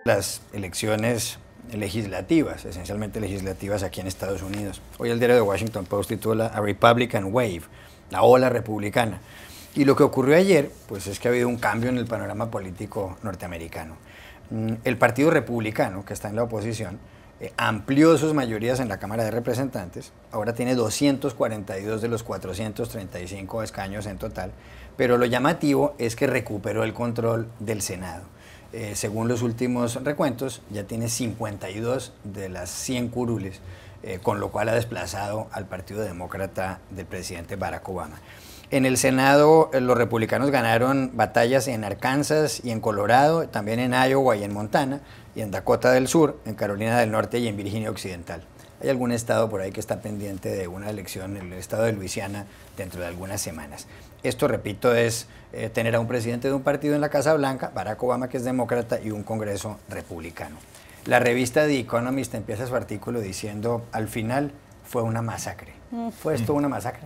Las elecciones legislativas, esencialmente legislativas aquí en Estados Unidos. Hoy el diario The Washington Post titula A Republican Wave, la ola republicana. Y lo que ocurrió ayer, pues es que ha habido un cambio en el panorama político norteamericano. El Partido Republicano, que está en la oposición, amplió sus mayorías en la Cámara de Representantes, ahora tiene 242 de los 435 escaños en total, pero lo llamativo es que recuperó el control del Senado. Según los últimos recuentos, ya tiene 52 de las 100 curules, con lo cual ha desplazado al Partido Demócrata del presidente Barack Obama. En el Senado, los republicanos ganaron batallas en Arkansas y en Colorado, también en Iowa y en Montana, y en Dakota del Sur, en Carolina del Norte y en Virginia Occidental. Hay algún estado por ahí que está pendiente de una elección, el estado de Luisiana, dentro de algunas semanas. Esto, repito, es tener a un presidente de un partido en la Casa Blanca, Barack Obama, que es demócrata, y un Congreso republicano. La revista The Economist empieza su artículo diciendo, al final fue una masacre. ¿Fue esto una masacre?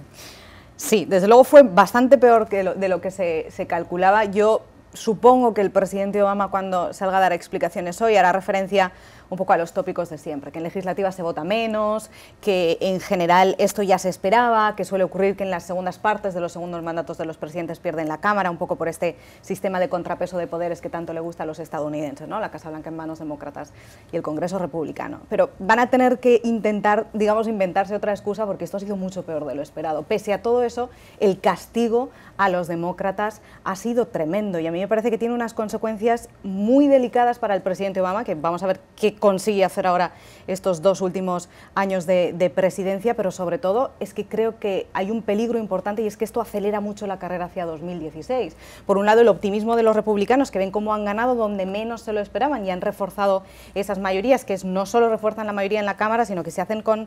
Sí, desde luego fue bastante peor que de lo que se calculaba. Yo supongo que el presidente Obama, cuando salga a dar explicaciones hoy, hará referencia un poco a los tópicos de siempre, que en legislativa se vota menos, que en general esto ya se esperaba, que suele ocurrir que en las segundas partes de los segundos mandatos de los presidentes pierden la Cámara, un poco por este sistema de contrapeso de poderes que tanto le gusta a los estadounidenses, ¿no? La Casa Blanca en manos demócratas y el Congreso republicano. Pero van a tener que intentar, digamos, inventarse otra excusa porque esto ha sido mucho peor de lo esperado. Pese a todo eso, el castigo a los demócratas ha sido tremendo y a mí me parece que tiene unas consecuencias muy delicadas para el presidente Obama, que vamos a ver qué consigue hacer ahora estos 2 últimos años de presidencia, pero sobre todo es que creo que hay un peligro importante y es que esto acelera mucho la carrera hacia 2016. Por un lado, el optimismo de los republicanos, que ven cómo han ganado donde menos se lo esperaban y han reforzado esas mayorías, que no solo refuerzan la mayoría en la Cámara, sino que se hacen con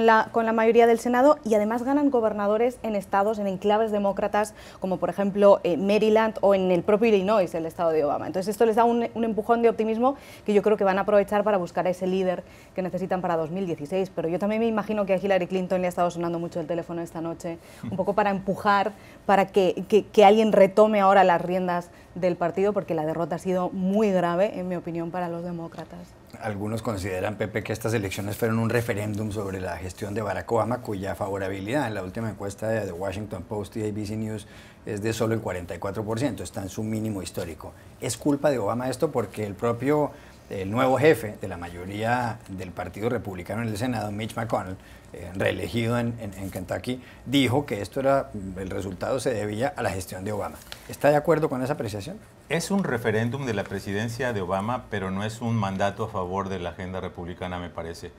la mayoría del Senado, y además ganan gobernadores en estados, en enclaves demócratas, como por ejemplo Maryland o en el propio Illinois, el estado de Obama. Entonces esto les da un empujón de optimismo que yo creo que van a aprovechar para buscar a ese líder que necesitan para 2016, pero yo también me imagino que a Hillary Clinton le ha estado sonando mucho el teléfono esta noche, un poco para empujar, para que alguien retome ahora las riendas del partido, porque la derrota ha sido muy grave, en mi opinión, para los demócratas. Algunos consideran, Pepe, que estas elecciones fueron un referéndum sobre la gestión de Barack Obama, cuya favorabilidad en la última encuesta de The Washington Post y ABC News es de solo el 44%, está en su mínimo histórico. ¿Es culpa de Obama esto? Porque el nuevo jefe de la mayoría del Partido Republicano en el Senado, Mitch McConnell, reelegido en Kentucky, dijo que el resultado se debía a la gestión de Obama. ¿Está de acuerdo con esa apreciación? Es un referéndum de la presidencia de Obama, pero no es un mandato a favor de la agenda republicana, me parece.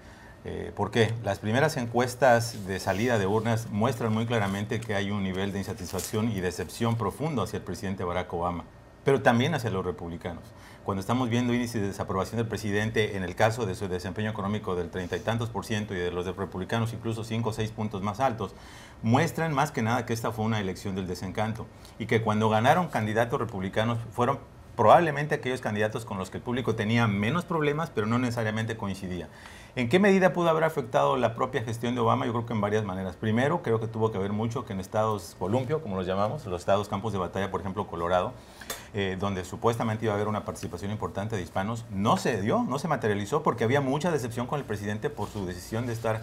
¿Por qué? Las primeras encuestas de salida de urnas muestran muy claramente que hay un nivel de insatisfacción y decepción profundo hacia el presidente Barack Obama, pero también hacia los republicanos. Cuando estamos viendo índices de desaprobación del presidente, en el caso de su desempeño económico del 30 y tantos % y de los republicanos incluso 5 o 6 puntos más altos, muestran más que nada que esta fue una elección del desencanto y que cuando ganaron candidatos republicanos fueron probablemente aquellos candidatos con los que el público tenía menos problemas, pero no necesariamente coincidía. ¿En qué medida pudo haber afectado la propia gestión de Obama? Yo creo que en varias maneras. Primero, creo que tuvo que ver mucho que en estados columpio, como los llamamos, los estados campos de batalla, por ejemplo, Colorado, donde supuestamente iba a haber una participación importante de hispanos, no se dio, no se materializó, porque había mucha decepción con el presidente por su decisión de estar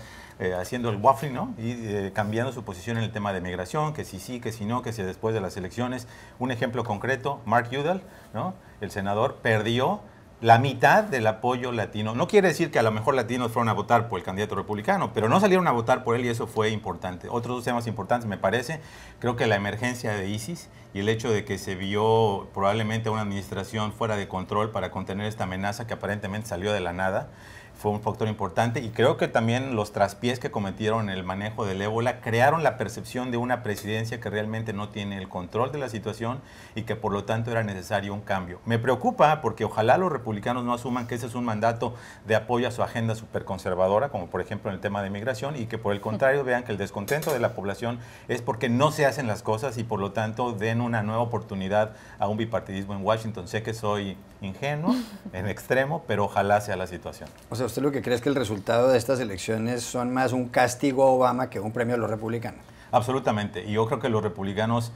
haciendo el waffling, ¿no? Y cambiando su posición en el tema de migración, que si sí, que si no, que si después de las elecciones. Un ejemplo concreto, Mark Udall, ¿no? El senador, perdió la mitad del apoyo latino. No quiere decir que a lo mejor latinos fueron a votar por el candidato republicano, pero no salieron a votar por él y eso fue importante. Otros 2 temas importantes, me parece, creo que la emergencia de ISIS y el hecho de que se vio probablemente una administración fuera de control para contener esta amenaza que aparentemente salió de la nada, fue un factor importante, y creo que también los traspiés que cometieron en el manejo del ébola crearon la percepción de una presidencia que realmente no tiene el control de la situación y que por lo tanto era necesario un cambio. Me preocupa porque ojalá los republicanos no asuman que ese es un mandato de apoyo a su agenda superconservadora, como por ejemplo en el tema de migración, y que por el contrario vean que el descontento de la población es porque no se hacen las cosas y por lo tanto den una nueva oportunidad a un bipartidismo en Washington. Sé que soy ingenuo en extremo, pero ojalá sea la situación. O sea, ¿usted lo que cree es que el resultado de estas elecciones son más un castigo a Obama que un premio a los republicanos? Absolutamente. Y yo creo que los republicanos,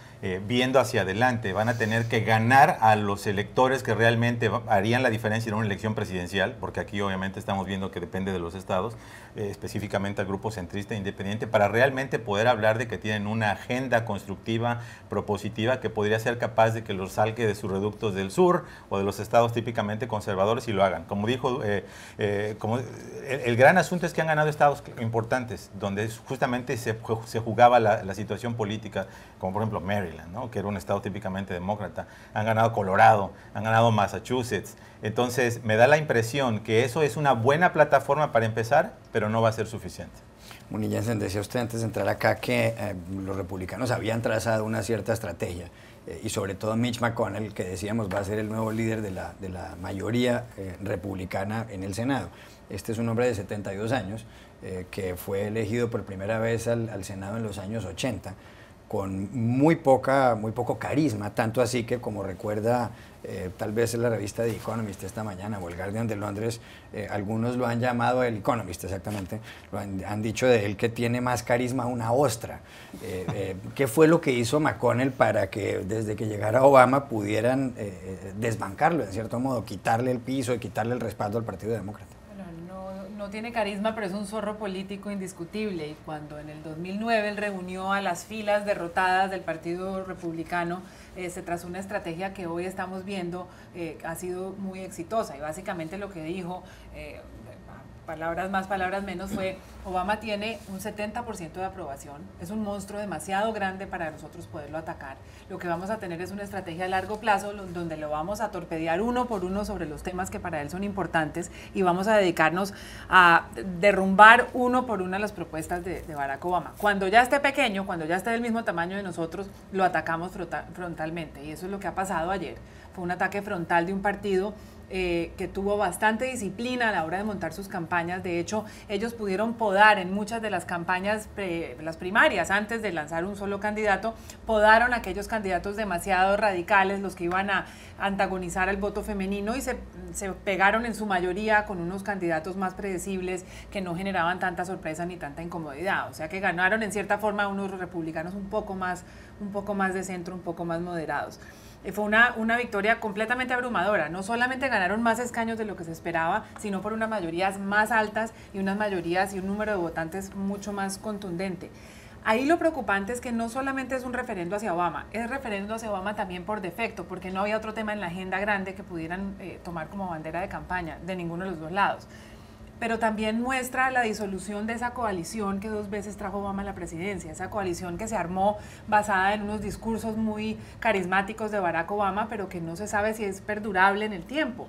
viendo hacia adelante, van a tener que ganar a los electores que realmente harían la diferencia en una elección presidencial, porque aquí obviamente estamos viendo que depende de los estados, específicamente al grupo centrista e independiente, para realmente poder hablar de que tienen una agenda constructiva, propositiva, que podría ser capaz de que los saque de sus reductos del sur o de los estados típicamente conservadores y lo hagan. Como dijo, el gran asunto es que han ganado estados importantes, donde justamente se jugaba la situación política, como por ejemplo Maryland, ¿no? Que era un estado típicamente demócrata. Han ganado Colorado, han ganado Massachusetts. Entonces, me da la impresión que eso es una buena plataforma para empezar, pero no va a ser suficiente. Muni Jensen, decía usted antes de entrar acá que los republicanos habían trazado una cierta estrategia, y sobre todo Mitch McConnell, que decíamos va a ser el nuevo líder de la mayoría republicana en el Senado. Este es un hombre de 72 años, que fue elegido por primera vez al Senado en los años 80, con muy poco carisma, tanto así que, como recuerda tal vez en la revista The Economist esta mañana o el Guardian de Londres, algunos lo han llamado el Economist, exactamente, han dicho de él que tiene más carisma una ostra. ¿Qué fue lo que hizo McConnell para que desde que llegara Obama pudieran desbancarlo, en cierto modo, quitarle el piso y quitarle el respaldo al Partido Demócrata? No tiene carisma, pero es un zorro político indiscutible, y cuando en el 2009 él reunió a las filas derrotadas del Partido Republicano, se trazó una estrategia que hoy estamos viendo ha sido muy exitosa, y básicamente lo que dijo, palabras más, palabras menos, fue: Obama tiene un 70% de aprobación, es un monstruo demasiado grande para nosotros poderlo atacar. Lo que vamos a tener es una estrategia a largo plazo donde lo vamos a torpedear uno por uno sobre los temas que para él son importantes, y vamos a dedicarnos a derrumbar uno por una las propuestas de Barack Obama. Cuando ya esté pequeño, cuando ya esté del mismo tamaño de nosotros, lo atacamos frontalmente, y eso es lo que ha pasado ayer. Fue un ataque frontal de un partido que tuvo bastante disciplina a la hora de montar sus campañas. De hecho, ellos pudieron podar en muchas de las campañas, las primarias, antes de lanzar un solo candidato, podaron a aquellos candidatos demasiado radicales, los que iban a antagonizar al voto femenino, y se pegaron en su mayoría con unos candidatos más predecibles que no generaban tanta sorpresa ni tanta incomodidad. O sea que ganaron en cierta forma unos republicanos un poco más de centro, un poco más moderados. Fue una victoria completamente abrumadora. No solamente ganaron más escaños de lo que se esperaba, sino por unas mayorías más altas y unas mayorías y un número de votantes mucho más contundente. Ahí lo preocupante es que no solamente es un referendo hacia Obama, es referendo hacia Obama también por defecto, porque no había otro tema en la agenda grande que pudieran tomar como bandera de campaña de ninguno de los dos lados. Pero también muestra la disolución de esa coalición que 2 veces trajo Obama a la presidencia, esa coalición que se armó basada en unos discursos muy carismáticos de Barack Obama, pero que no se sabe si es perdurable en el tiempo.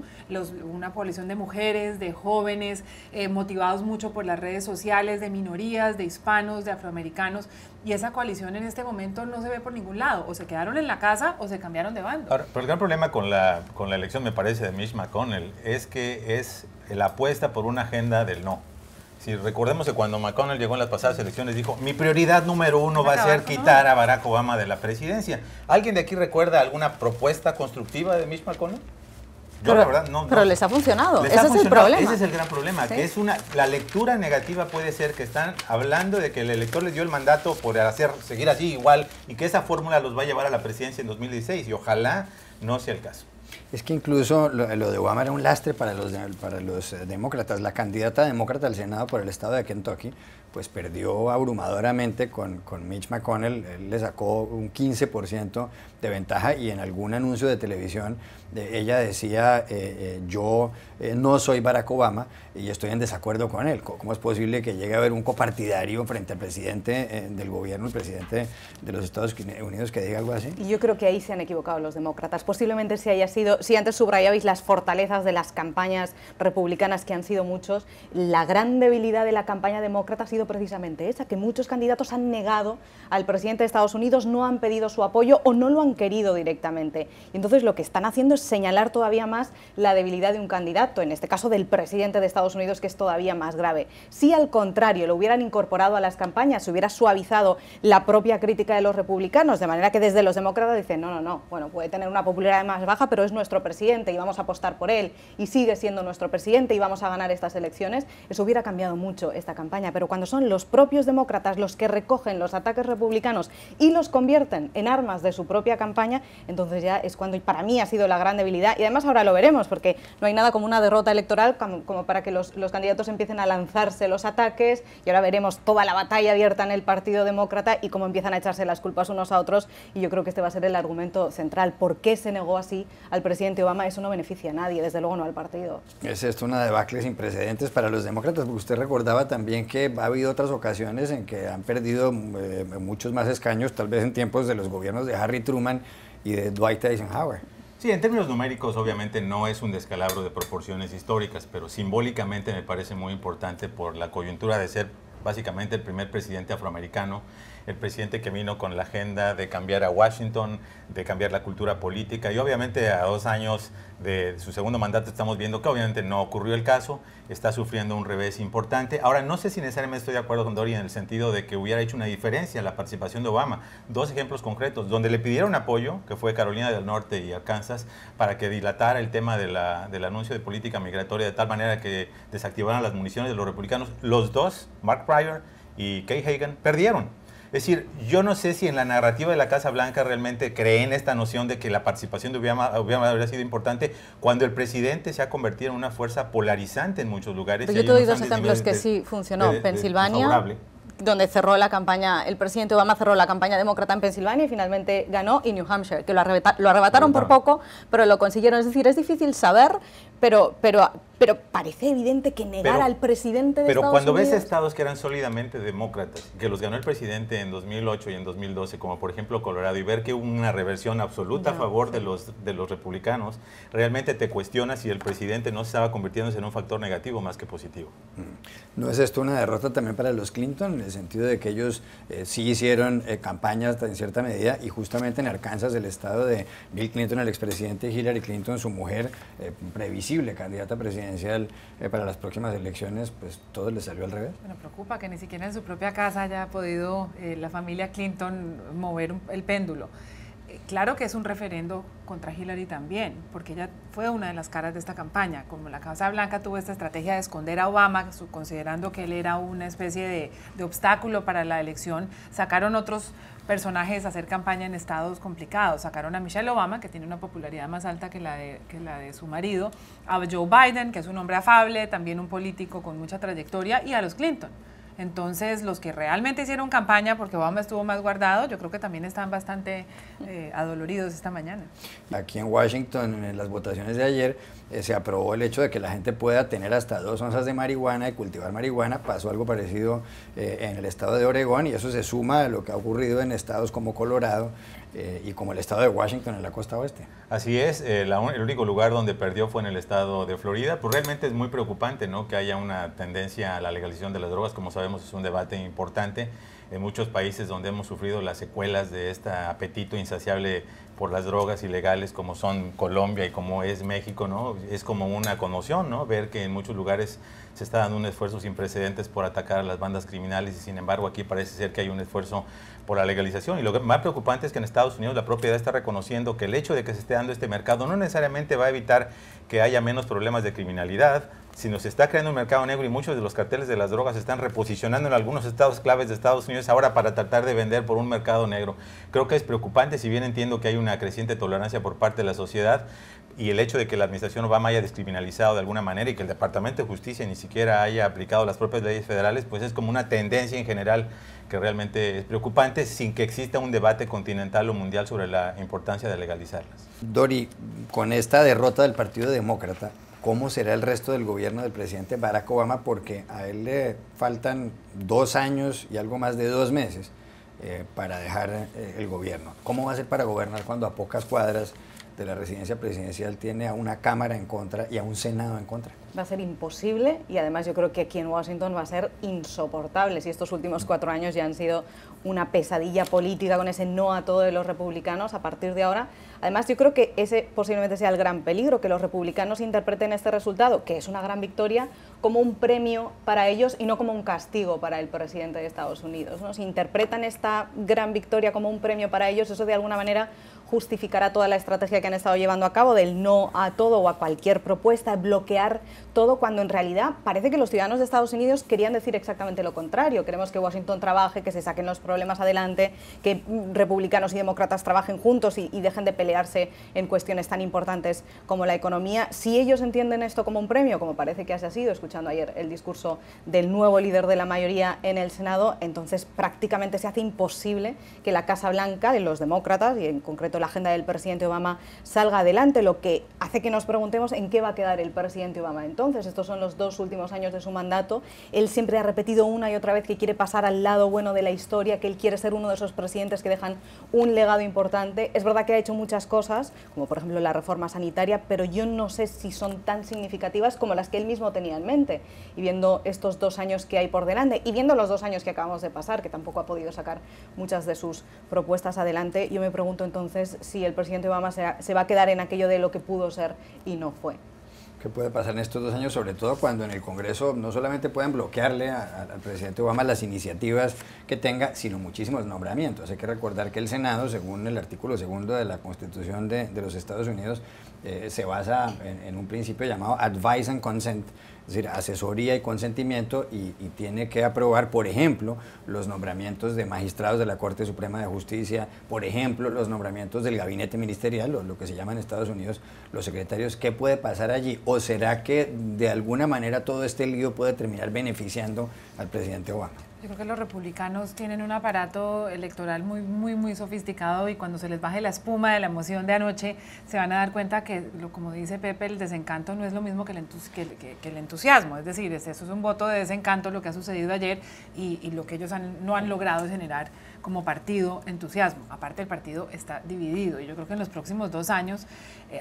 Una coalición de mujeres, de jóvenes, motivados mucho por las redes sociales, de minorías, de hispanos, de afroamericanos, y esa coalición en este momento no se ve por ningún lado, o se quedaron en la casa o se cambiaron de bando. Ahora, pero el gran problema con la elección, me parece, de Mitch McConnell es que es la apuesta por una agenda del no. Si recordemos que cuando McConnell llegó en las pasadas elecciones dijo: mi prioridad número 1 va a ser quitar a Barack Obama de la presidencia. ¿Alguien de aquí recuerda alguna propuesta constructiva de Mitch McConnell? Yo, la verdad, no. Pero les ha funcionado, ese es el problema. Ese es el gran problema, ¿sí? Que la lectura negativa puede ser que están hablando de que el elector les dio el mandato por seguir así igual, y que esa fórmula los va a llevar a la presidencia en 2016, y ojalá no sea el caso. Es que incluso lo de Obama era un lastre para los demócratas. La candidata demócrata al Senado por el estado de Kentucky pues perdió abrumadoramente con Mitch McConnell. Él le sacó un 15% de ventaja, y en algún anuncio de televisión ella decía: yo no soy Barack Obama y estoy en desacuerdo con él. ¿Cómo es posible que llegue a haber un copartidario frente al presidente del gobierno, el presidente de los Estados Unidos, que diga algo así? Y yo creo que ahí se han equivocado los demócratas. Posiblemente si haya sido, si antes subrayabais las fortalezas de las campañas republicanas, que han sido muchos, la gran debilidad de la campaña demócrata ha sido precisamente esa, que muchos candidatos han negado al presidente de Estados Unidos, no han pedido su apoyo o no lo han querido directamente. Y entonces lo que están haciendo es señalar todavía más la debilidad de un candidato, en este caso del presidente de Estados Unidos, que es todavía más grave. Si al contrario lo hubieran incorporado a las campañas, se hubiera suavizado la propia crítica de los republicanos, de manera que desde los demócratas dicen: no, bueno, puede tener una popularidad más baja, pero es nuestro presidente y vamos a apostar por él, y sigue siendo nuestro presidente y vamos a ganar estas elecciones. Eso hubiera cambiado mucho esta campaña, pero cuando son los propios demócratas los que recogen los ataques republicanos y los convierten en armas de su propia campaña, entonces ya es cuando para mí ha sido la gran debilidad. Y además ahora lo veremos, porque no hay nada como una derrota electoral como para que los candidatos empiecen a lanzarse los ataques, y ahora veremos toda la batalla abierta en el Partido Demócrata y cómo empiezan a echarse las culpas unos a otros, y yo creo que este va a ser el argumento central. ¿Por qué se negó así al presidente Obama? Eso no beneficia a nadie, desde luego no al partido. Es esto una debacle sin precedentes para los demócratas, porque usted recordaba también que ha habido otras ocasiones en que han perdido muchos más escaños, tal vez en tiempos de los gobiernos de Harry Truman y de Dwight Eisenhower. Sí, en términos numéricos obviamente no es un descalabro de proporciones históricas, pero simbólicamente me parece muy importante por la coyuntura de ser básicamente el primer presidente afroamericano, el presidente que vino con la agenda de cambiar a Washington, de cambiar la cultura política, y obviamente a 2 años de su segundo mandato estamos viendo que obviamente no ocurrió el caso, está sufriendo un revés importante. Ahora, no sé si necesariamente estoy de acuerdo con Dori en el sentido de que hubiera hecho una diferencia la participación de Obama. 2 ejemplos concretos, donde le pidieron apoyo, que fue Carolina del Norte y Arkansas, para que dilatara el tema del anuncio de política migratoria de tal manera que desactivaran las municiones de los republicanos. Los dos, Mark Pryor y Kay Hagan, perdieron. Es decir, yo no sé si en la narrativa de la Casa Blanca realmente creen esta noción de que la participación de Obama habría sido importante cuando el presidente se ha convertido en una fuerza polarizante en muchos lugares. Pero yo te doy 2 ejemplos que sí funcionó. Pensilvania, donde cerró la campaña, el presidente Obama cerró la campaña demócrata en Pensilvania y finalmente ganó, y New Hampshire, que lo arrebataron por poco, pero lo consiguieron. Es decir, es difícil saber, pero parece evidente que negar al presidente de Estados Unidos... Pero cuando ves estados que eran sólidamente demócratas, que los ganó el presidente en 2008 y en 2012, como por ejemplo Colorado, y ver que hubo una reversión absoluta a favor de los republicanos, realmente te cuestionas si el presidente no estaba convirtiéndose en un factor negativo más que positivo. ¿No es esto una derrota también para los Clinton, en el sentido de que ellos sí hicieron campañas en cierta medida, y justamente en Arkansas, el estado de Bill Clinton, el expresidente, Hillary Clinton, su mujer, previsible candidata presidencial para las próximas elecciones, pues todo le salió al revés? Bueno, preocupa que ni siquiera en su propia casa haya podido la familia Clinton mover el péndulo. Claro que es un referendo contra Hillary también, porque ella fue una de las caras de esta campaña. Como la Casa Blanca tuvo esta estrategia de esconder a Obama, considerando que él era una especie de obstáculo para la elección, sacaron otros personajes a hacer campaña en estados complicados. Sacaron a Michelle Obama, que tiene una popularidad más alta que la de su marido, a Joe Biden, que es un hombre afable, también un político con mucha trayectoria, y a los Clinton. Entonces, los que realmente hicieron campaña, porque Obama estuvo más guardado, yo creo que también están bastante adoloridos esta mañana. Aquí en Washington, en las votaciones de ayer, se aprobó el hecho de que la gente pueda tener hasta 2 onzas de marihuana y cultivar marihuana. Pasó algo parecido en el estado de Oregón, y eso se suma a lo que ha ocurrido en estados como Colorado y como el estado de Washington en la costa oeste. Así es, el único lugar donde perdió fue en el estado de Florida. Pues realmente es muy preocupante, ¿no?, que haya una tendencia a la legalización de las drogas. Como sabemos, es un debate importante en muchos países donde hemos sufrido las secuelas de este apetito insaciable por las drogas ilegales, como son Colombia y como es México, ¿no? Es como una conmoción, ¿no?, ver que en muchos lugares se está dando un esfuerzo sin precedentes por atacar a las bandas criminales, y sin embargo aquí parece ser que hay un esfuerzo por la legalización. Y lo que más preocupante es que en Estados Unidos la propiedad está reconociendo que el hecho de que se esté dando este mercado no necesariamente va a evitar que haya menos problemas de criminalidad, sino se está creando un mercado negro, y muchos de los carteles de las drogas se están reposicionando en algunos estados claves de Estados Unidos ahora para tratar de vender por un mercado negro. Creo que es preocupante, si bien entiendo que hay una creciente tolerancia por parte de la sociedad, y el hecho de que la administración Obama haya descriminalizado de alguna manera y que el Departamento de Justicia ni siquiera haya aplicado las propias leyes federales, pues es como una tendencia en general que realmente es preocupante, sin que exista un debate continental o mundial sobre la importancia de legalizarlas. Dori, con esta derrota del Partido Demócrata, ¿cómo será el resto del gobierno del presidente Barack Obama? Porque a él le faltan 2 años y algo más de 2 meses para dejar el gobierno. ¿Cómo va a ser para gobernar cuando a pocas cuadras de la residencia presidencial tiene a una Cámara en contra y a un Senado en contra? Va a ser imposible, y además yo creo que aquí en Washington va a ser insoportable, si estos últimos 4 años ya han sido una pesadilla política con ese no a todo de los republicanos a partir de ahora. Además, yo creo que ese posiblemente sea el gran peligro, que los republicanos interpreten este resultado, que es una gran victoria, como un premio para ellos y no como un castigo para el presidente de Estados Unidos, ¿no? Si interpretan esta gran victoria como un premio para ellos, eso de alguna manera justificará toda la estrategia que han estado llevando a cabo del no a todo o a cualquier propuesta, bloquear todo, cuando en realidad parece que los ciudadanos de Estados Unidos querían decir exactamente lo contrario. Queremos que Washington trabaje, que se saquen los problemas adelante, que republicanos y demócratas trabajen juntos y dejen de pelearse en cuestiones tan importantes como la economía. Si ellos entienden esto como un premio, como parece que ha sido, escuchando ayer el discurso del nuevo líder de la mayoría en el Senado, entonces prácticamente se hace imposible que la Casa Blanca de los demócratas, y en concreto la agenda del presidente Obama, salga adelante, lo que hace que nos preguntemos en qué va a quedar el presidente Obama. Entonces, estos son los 2 últimos años de su mandato. Él siempre ha repetido una y otra vez que quiere pasar al lado bueno de la historia, que él quiere ser uno de esos presidentes que dejan un legado importante. Es verdad que ha hecho muchas cosas, como por ejemplo la reforma sanitaria, pero yo no sé si son tan significativas como las que él mismo tenía en mente. Y viendo estos 2 años que hay por delante, y viendo los 2 años que acabamos de pasar, que tampoco ha podido sacar muchas de sus propuestas adelante, yo me pregunto entonces si el presidente Obama se va a quedar en aquello de lo que pudo ser y no fue. ¿Qué puede pasar en estos 2 años? Sobre todo cuando en el Congreso no solamente pueden bloquearle al presidente Obama las iniciativas que tenga, sino muchísimos nombramientos. Hay que recordar que el Senado, según el artículo 2 de la Constitución de los Estados Unidos, se basa en un principio llamado advice and consent, es decir, asesoría y consentimiento, y tiene que aprobar, por ejemplo, los nombramientos de magistrados de la Corte Suprema de Justicia, por ejemplo, los nombramientos del gabinete ministerial, lo que se llama en Estados Unidos los secretarios. ¿Qué puede pasar allí? ¿O será que de alguna manera todo este lío puede terminar beneficiando al presidente Obama? Yo creo que los republicanos tienen un aparato electoral muy sofisticado, y cuando se les baje la espuma de la emoción de anoche, se van a dar cuenta que, como dice Pepe, el desencanto no es lo mismo que el entusiasmo. Es decir, eso es un voto de desencanto, lo que ha sucedido ayer, y lo que ellos no han logrado es generar como partido entusiasmo. Aparte, el partido está dividido, y yo creo que en los próximos 2 años,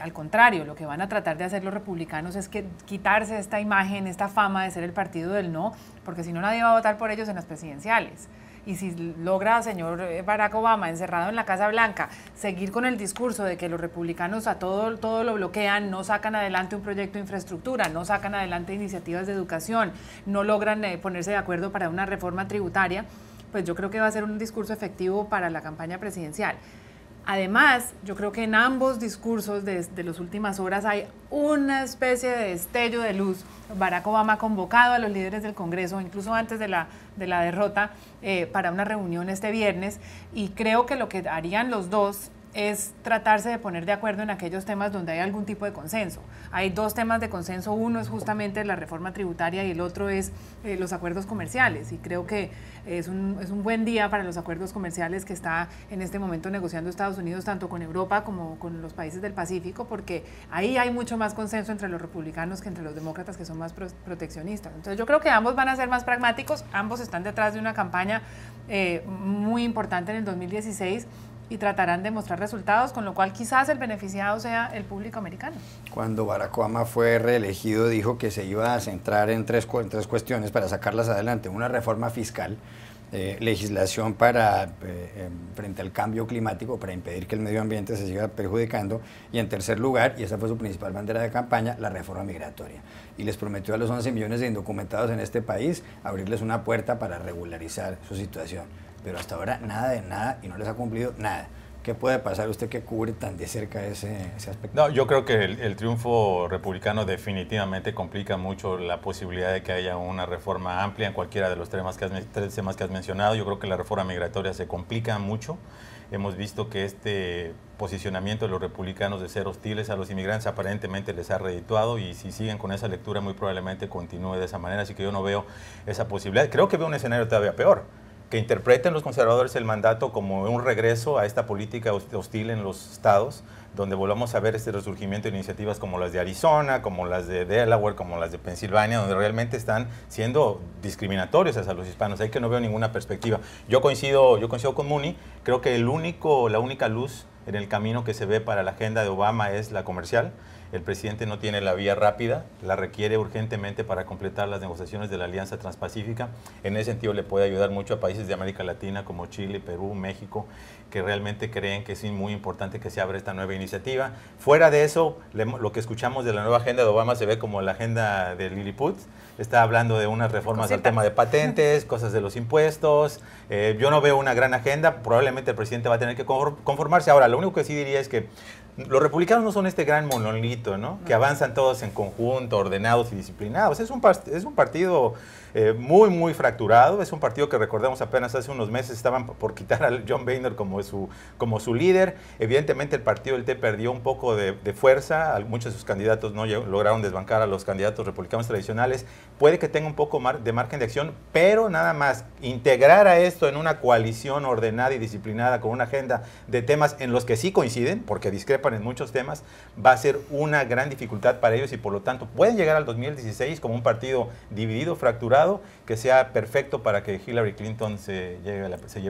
al contrario, lo que van a tratar de hacer los republicanos es que quitarse esta imagen, esta fama de ser el partido del no, porque si no, nadie va a votar por ellos en las presidenciales. Y si logra, señor Barack Obama, encerrado en la Casa Blanca, seguir con el discurso de que los republicanos a todo lo bloquean, no sacan adelante un proyecto de infraestructura, no sacan adelante iniciativas de educación, no logran ponerse de acuerdo para una reforma tributaria, pues yo creo que va a ser un discurso efectivo para la campaña presidencial. Además, yo creo que en ambos discursos de las últimas horas hay una especie de destello de luz. Barack Obama ha convocado a los líderes del Congreso, incluso antes de la derrota, para una reunión este viernes, y creo que lo que harían los dos es tratarse de poner de acuerdo en aquellos temas donde hay algún tipo de consenso. Hay 2 temas de consenso, uno es justamente la reforma tributaria y el otro es los acuerdos comerciales, y creo que es un buen día para los acuerdos comerciales que está en este momento negociando Estados Unidos, tanto con Europa como con los países del Pacífico, porque ahí hay mucho más consenso entre los republicanos que entre los demócratas, que son más proteccionistas. Entonces yo creo que ambos van a ser más pragmáticos, ambos están detrás de una campaña muy importante en el 2016, y tratarán de mostrar resultados, con lo cual quizás el beneficiado sea el público americano. Cuando Barack Obama fue reelegido, dijo que se iba a centrar en tres cuestiones para sacarlas adelante: una reforma fiscal, legislación para frente al cambio climático, para impedir que el medio ambiente se siga perjudicando, y en tercer lugar, y esa fue su principal bandera de campaña, la reforma migratoria. Y les prometió a los 11 millones de indocumentados en este país abrirles una puerta para regularizar su situación. Pero hasta ahora nada de nada, y no les ha cumplido nada. ¿Qué puede pasar usted que cubre tan de cerca ese aspecto? No, yo creo que el triunfo republicano definitivamente complica mucho la posibilidad de que haya una reforma amplia en cualquiera de los tres temas que has mencionado. Yo creo que la reforma migratoria se complica mucho. Hemos visto que este posicionamiento de los republicanos de ser hostiles a los inmigrantes aparentemente les ha redituado, y si siguen con esa lectura muy probablemente continúe de esa manera, así que yo no veo esa posibilidad. Creo que veo un escenario todavía peor, que interpreten los conservadores el mandato como un regreso a esta política hostil en los estados, donde volvamos a ver este resurgimiento de iniciativas como las de Arizona, como las de Delaware, como las de Pensilvania, donde realmente están siendo discriminatorios hacia los hispanos. Ahí que no veo ninguna perspectiva. Yo coincido con Muni. Creo que la única luz en el camino que se ve para la agenda de Obama es la comercial. El presidente no tiene la vía rápida, la requiere urgentemente para completar las negociaciones de la Alianza Transpacífica. En ese sentido le puede ayudar mucho a países de América Latina como Chile, Perú, México, que realmente creen que es muy importante que se abra esta nueva iniciativa. Fuera de eso, lo que escuchamos de la nueva agenda de Obama se ve como la agenda de Lilliput. Está hablando de unas reformas al tema de patentes, cosas de los impuestos. Yo no veo una gran agenda, probablemente el presidente va a tener que conformarse. Ahora, lo único que sí diría es que los republicanos no son este gran monolito, ¿no? Que avanzan todos en conjunto, ordenados y disciplinados. Es un partido muy, muy fracturado. Es un partido que, recordemos, apenas hace unos meses estaban por quitar a John Boehner como su líder. Evidentemente el partido del T perdió un poco de fuerza. Muchos de sus candidatos no lograron desbancar a los candidatos republicanos tradicionales. Puede que tenga un poco de margen de acción, pero nada más integrar a esto en una coalición ordenada y disciplinada con una agenda de temas en los que sí coinciden, porque discrepan en muchos temas, va a ser una gran dificultad para ellos y por lo tanto pueden llegar al 2016 como un partido dividido, fracturado, que sea perfecto para que Hillary Clinton se lleve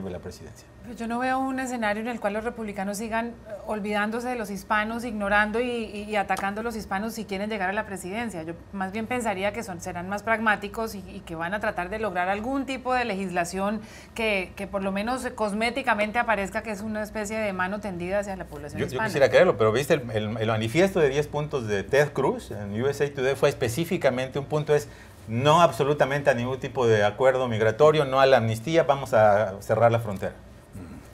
la presidencia. Yo no veo un escenario en el cual los republicanos sigan olvidándose de los hispanos, ignorando y atacando a los hispanos si quieren llegar a la presidencia. Yo más bien pensaría que serán más pragmáticos y que van a tratar de lograr algún tipo de legislación que por lo menos cosméticamente aparezca que es una especie de mano tendida hacia la población hispana. Yo quisiera creerlo, pero viste, el manifiesto de 10 puntos de Ted Cruz en USA Today fue específicamente un punto es no absolutamente a ningún tipo de acuerdo migratorio, no a la amnistía, vamos a cerrar la frontera.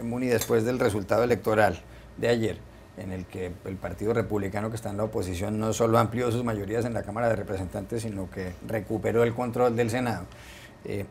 Muni, después del resultado electoral de ayer, en el que el Partido Republicano que está en la oposición no solo amplió sus mayorías en la Cámara de Representantes, sino que recuperó el control del Senado,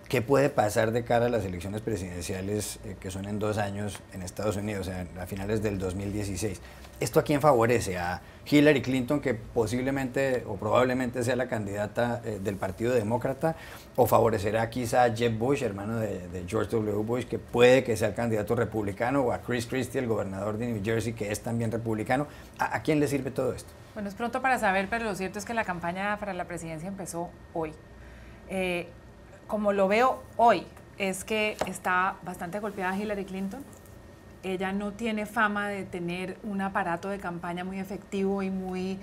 ¿qué puede pasar de cara a las elecciones presidenciales que son en 2 años en Estados Unidos, a finales del 2016? ¿Esto a quién favorece? ¿A Hillary Clinton, que posiblemente o probablemente sea la candidata del Partido Demócrata, o favorecerá quizá a Jeb Bush, hermano de George W. Bush, que puede que sea el candidato republicano, o a Chris Christie, el gobernador de New Jersey, que es también republicano? ¿A quién le sirve todo esto? Bueno, es pronto para saber, pero lo cierto es que la campaña para la presidencia empezó hoy. Como lo veo hoy, es que está bastante golpeada Hillary Clinton. Ella no tiene fama de tener un aparato de campaña muy efectivo y muy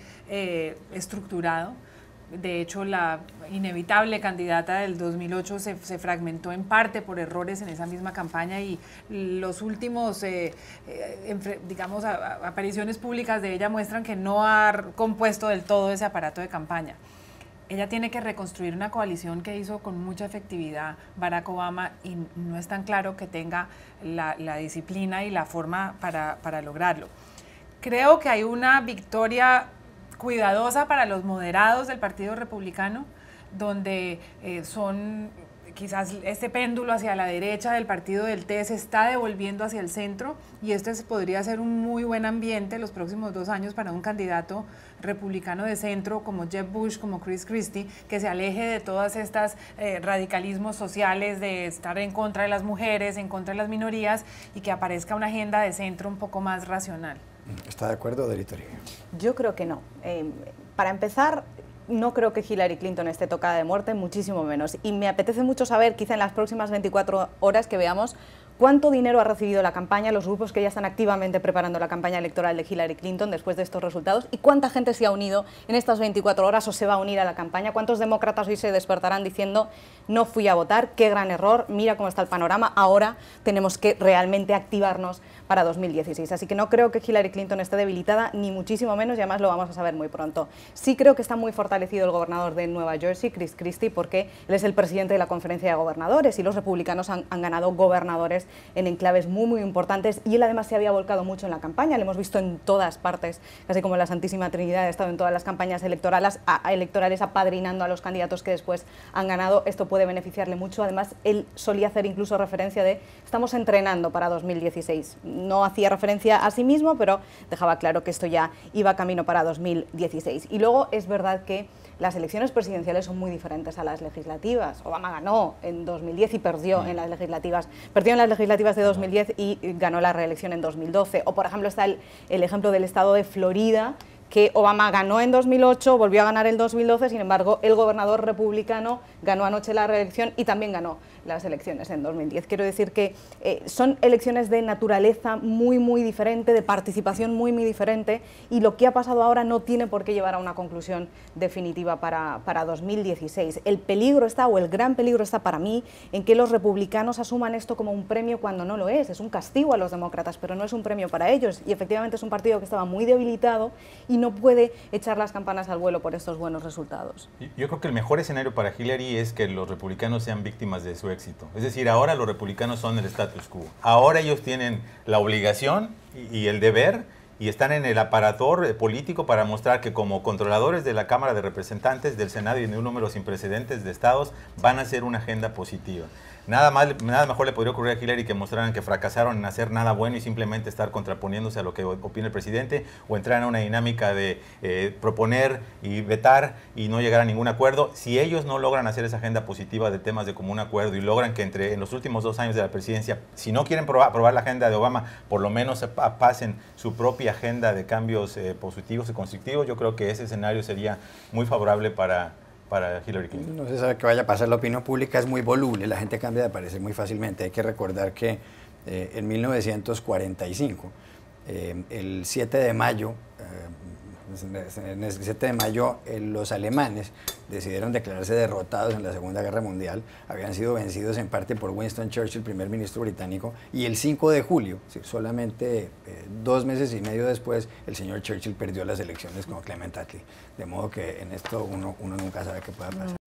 estructurado. De hecho, la inevitable candidata del 2008 se fragmentó en parte por errores en esa misma campaña y los últimos, digamos, apariciones públicas de ella muestran que no ha compuesto del todo ese aparato de campaña. Ella tiene que reconstruir una coalición que hizo con mucha efectividad Barack Obama y no es tan claro que tenga la disciplina y la forma para lograrlo. Creo que hay una victoria cuidadosa para los moderados del Partido Republicano, donde son quizás este péndulo hacia la derecha del partido del T se está devolviendo hacia el centro y este podría ser un muy buen ambiente los próximos 2 años para un candidato republicano de centro como Jeb Bush, como Chris Christie, que se aleje de todas estas radicalismos sociales de estar en contra de las mujeres, en contra de las minorías y que aparezca una agenda de centro un poco más racional. ¿Está de acuerdo, Delito? Yo creo que no. Para empezar, no creo que Hillary Clinton esté tocada de muerte, muchísimo menos. Y me apetece mucho saber, quizá en las próximas 24 horas, que veamos cuánto dinero ha recibido la campaña, los grupos que ya están activamente preparando la campaña electoral de Hillary Clinton después de estos resultados y cuánta gente se ha unido en estas 24 horas o se va a unir a la campaña, cuántos demócratas hoy se despertarán diciendo no fui a votar, qué gran error, mira cómo está el panorama, ahora tenemos que realmente activarnos para 2016. Así que no creo que Hillary Clinton esté debilitada, ni muchísimo menos, y además lo vamos a saber muy pronto. Sí creo que está muy fortalecido el gobernador de Nueva Jersey, Chris Christie, porque él es el presidente de la conferencia de gobernadores y los republicanos han ganado gobernadores en enclaves muy, muy importantes y él además se había volcado mucho en la campaña, lo hemos visto en todas partes, casi como la Santísima Trinidad, ha estado en todas las campañas electorales apadrinando a los candidatos que después han ganado. Esto puede beneficiarle mucho, además él solía hacer incluso referencia de estamos entrenando para 2016, no hacía referencia a sí mismo, pero dejaba claro que esto ya iba camino para 2016. Y luego es verdad que las elecciones presidenciales son muy diferentes a las legislativas. Obama ganó en 2010 y perdió en las legislativas. Perdió en las legislativas de 2010 y ganó la reelección en 2012. O, por ejemplo, está el ejemplo del estado de Florida, que Obama ganó en 2008, volvió a ganar en 2012, sin embargo, el gobernador republicano ganó anoche la reelección y también ganó las elecciones en 2010. Quiero decir que son elecciones de naturaleza muy diferente, de participación muy diferente, y lo que ha pasado ahora no tiene por qué llevar a una conclusión definitiva para 2016. El peligro está, o el gran peligro está para mí, en que los republicanos asuman esto como un premio cuando no lo es un castigo a los demócratas, pero no es un premio para ellos, y efectivamente es un partido que estaba muy debilitado y no puede echar las campanas al vuelo por estos buenos resultados. Yo creo que el mejor escenario para Hillary es que los republicanos sean víctimas de su éxito. Es decir, ahora los republicanos son el status quo. Ahora ellos tienen la obligación y el deber, y están en el aparador político para mostrar que como controladores de la Cámara de Representantes, del Senado y de un número sin precedentes de estados, van a hacer una agenda positiva. Nada mejor le podría ocurrir a Hillary que mostraran que fracasaron en hacer nada bueno y simplemente estar contraponiéndose a lo que opina el presidente, o entrar en una dinámica de proponer y vetar y no llegar a ningún acuerdo. Si ellos no logran hacer esa agenda positiva de temas de común acuerdo y logran que en los últimos 2 años de la presidencia, si no quieren aprobar la agenda de Obama, por lo menos pasen su propia agenda de cambios positivos y constructivos, yo creo que ese escenario sería muy favorable para Hillary Clinton. No se sabe qué vaya a pasar, la opinión pública es muy voluble, la gente cambia de parecer muy fácilmente. Hay que recordar que en 1945, el 7 de mayo, los alemanes decidieron declararse derrotados en la Segunda Guerra Mundial. Habían sido vencidos en parte por Winston Churchill, primer ministro británico, y el 5 de julio, solamente 2 meses y medio después, el señor Churchill perdió las elecciones con Clement Attlee. De modo que en esto uno nunca sabe qué pueda pasar.